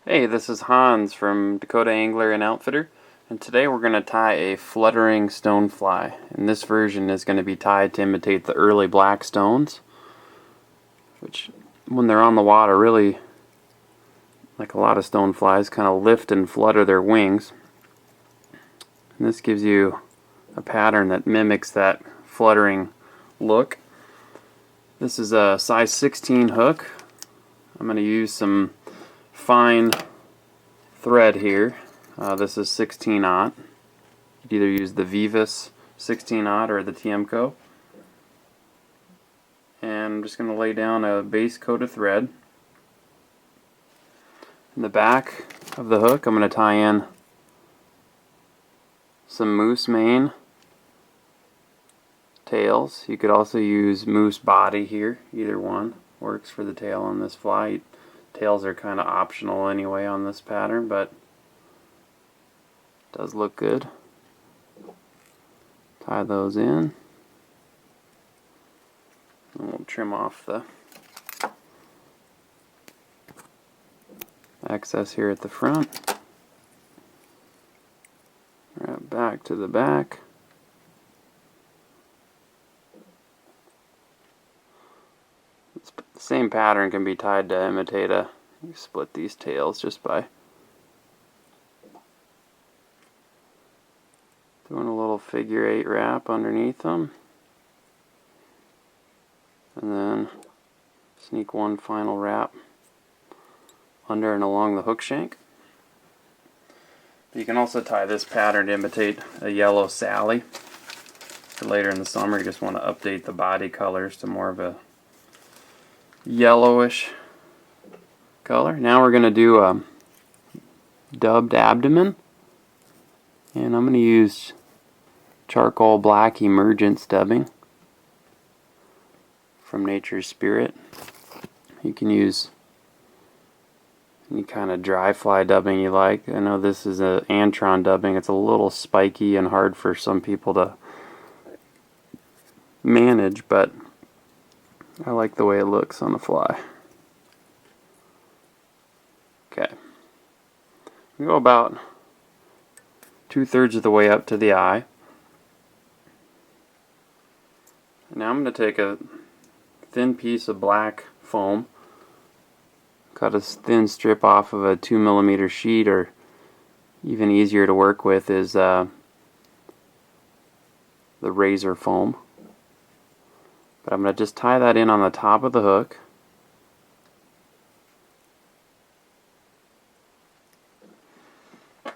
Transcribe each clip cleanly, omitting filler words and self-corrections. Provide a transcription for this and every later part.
Hey, this is Hans from Dakota Angler and Outfitter, and today we're going to tie a fluttering stonefly. And this version is going to be tied to imitate the early black stones, which when they're on the water really, like a lot of stoneflies, kind of lift and flutter their wings. And this gives you a pattern that mimics that fluttering look. This is a size 16 hook. I'm going to use some fine thread here. This is 16-aught. You could either use the Veevus 16-aught or the Tiemco. And I'm just going to lay down a base coat of thread. In the back of the hook, I'm going to tie in some moose mane tails. You could also use moose body here. Either one works for the tail on this fly. Tails are kind of optional anyway on this pattern, but it does look good. Tie those in, and we'll trim off the excess here at the front. Wrap back to the back. The same pattern can be tied to imitate a. You split these tails just by doing a little figure 8 wrap underneath them, and then sneak one final wrap under and along the hook shank. You can also tie this pattern to imitate a yellow Sally. For later in the summer, you just want to update the body colors to more of a yellowish color. Now we're going to do a dubbed abdomen, and I'm going to use charcoal black emergence dubbing from Nature's Spirit. You can use any kind of dry fly dubbing you like. I know this is an Antron dubbing. It's a little spiky and hard for some people to manage, but I like the way it looks on the fly. Okay. We go about 2/3 of the way up to the eye. Now I'm going to take a thin piece of black foam, cut a thin strip off of a 2mm sheet, or even easier to work with is the razor foam. But I'm going to just tie that in on the top of the hook.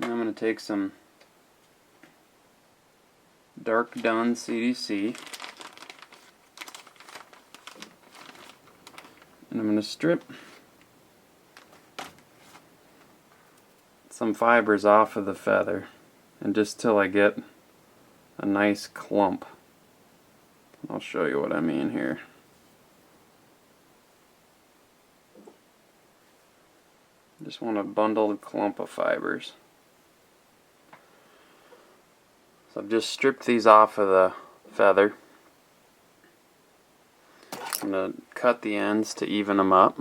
And I'm going to take some dark dun CDC, and I'm going to strip some fibers off of the feather, and just till I get a nice clump. I'll show you what I mean here. Just want a bundled clump of fibers. So I've just stripped these off of the feather. I'm going to cut the ends to even them up.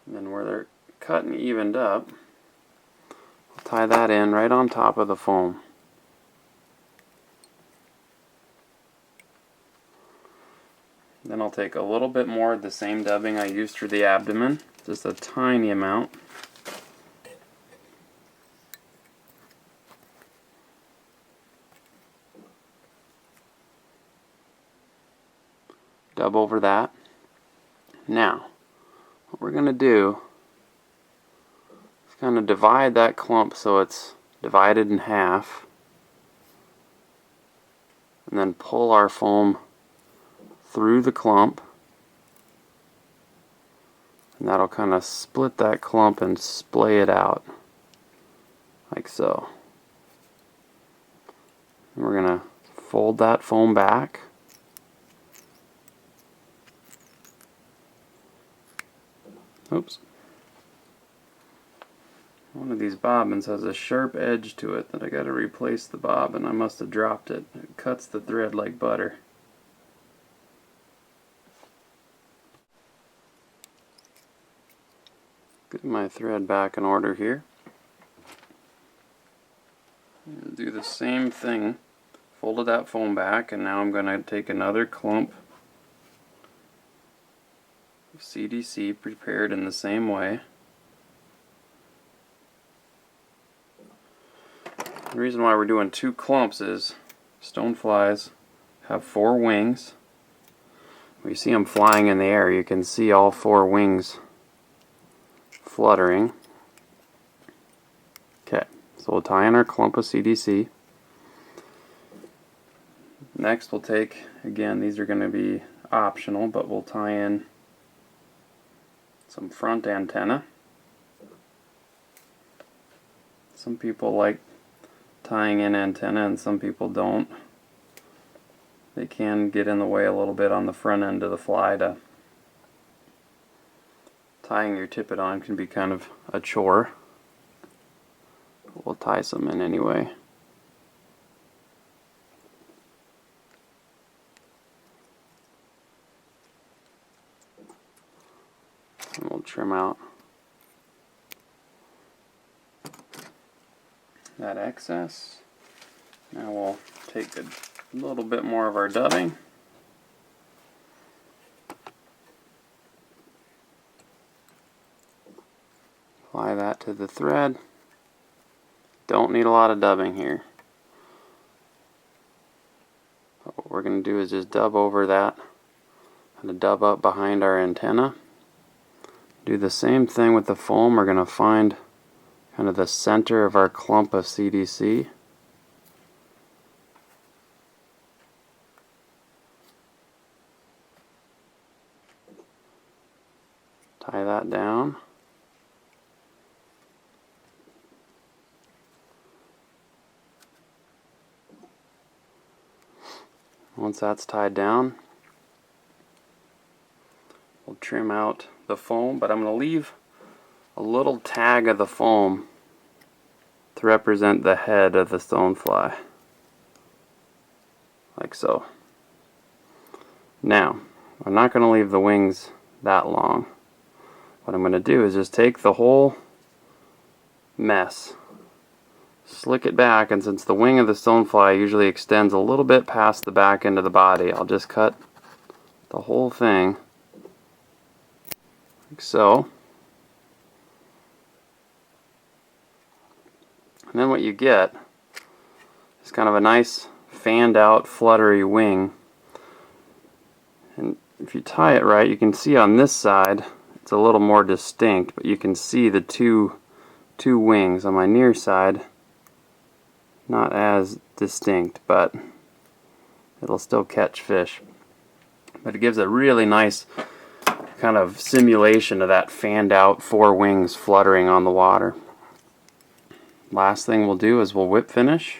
And then where they're cut and evened up, I'll tie that in right on top of the foam. Then I'll take a little bit more of the same dubbing I used for the abdomen, just a tiny amount. Dub over that. Now, what we're going to do is kind of divide that clump so it's divided in half, and then pull our foam through the clump, and that'll kind of split that clump and splay it out like so. And we're going to fold that foam back. Oops. One of these bobbins has a sharp edge to it that I got to replace the bobbin. I must have dropped it. It cuts the thread like butter. my thread back in order here. And do the same thing. Folded that foam back, and now I'm going to take another clump of CDC prepared in the same way. The reason why we're doing 2 clumps is stoneflies have 4 wings. When you see them flying in the air, you can see all 4 wings fluttering. Okay, so we'll tie in our clump of CDC. Next we'll take, again, these are going to be optional, but we'll tie in some front antenna. Some people like tying in antenna and some people don't. They can get in the way a little bit on the front end of the fly. Tying your tippet on can be kind of a chore. We'll tie some in anyway. And we'll trim out that excess. Now we'll take a little bit more of our dubbing. Apply that to the thread. Don't need a lot of dubbing here. What we're going to do is just dub over that and dub up behind our antenna. Do the same thing with the foam. We're going to find kind of the center of our clump of CDC. Tie that down. Once that's tied down, we'll trim out the foam, but I'm going to leave a little tag of the foam to represent the head of the stonefly, like so. Now, I'm not going to leave the wings that long. What I'm going to do is just take the whole mess, slick it back, and since the wing of the stonefly usually extends a little bit past the back end of the body, I'll just cut the whole thing like so. And then what you get is kind of a nice fanned out fluttery wing. And if you tie it right, you can see on this side it's a little more distinct, but you can see the two wings. On my near side, not as distinct, but it'll still catch fish. But it gives a really nice kind of simulation of that fanned out 4 wings fluttering on the water. Last thing we'll do is we'll whip finish.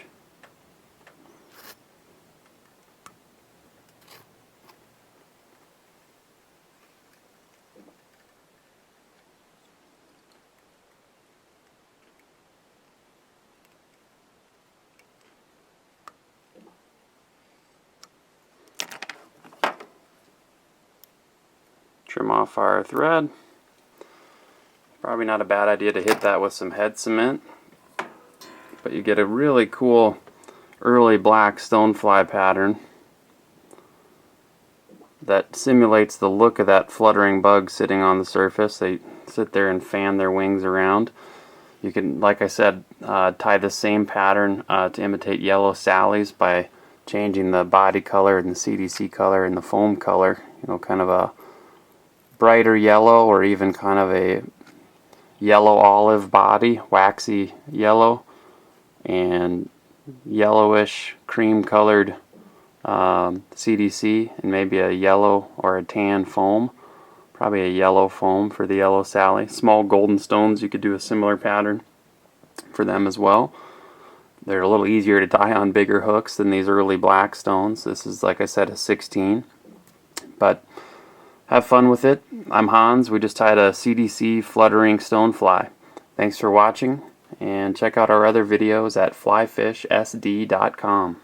Trim off our thread. Probably not a bad idea to hit that with some head cement, but you get a really cool early black stonefly pattern that simulates the look of that fluttering bug sitting on the surface. They sit there and fan their wings around. You can, like I said, tie the same pattern to imitate yellow sallies by changing the body color and the CDC color and the foam color. You know, kind of a brighter yellow or even kind of a yellow olive body, waxy yellow, and yellowish cream colored CDC, and maybe a yellow or a tan foam. Probably a yellow foam for the yellow sally. Small golden stones, you could do a similar pattern for them as well. They're a little easier to tie on bigger hooks than these early black stones. This is, like I said, a 16. But have fun with it. I'm Hans. We just tied a CDC fluttering stonefly. Thanks for watching, and check out our other videos at flyfishsd.com.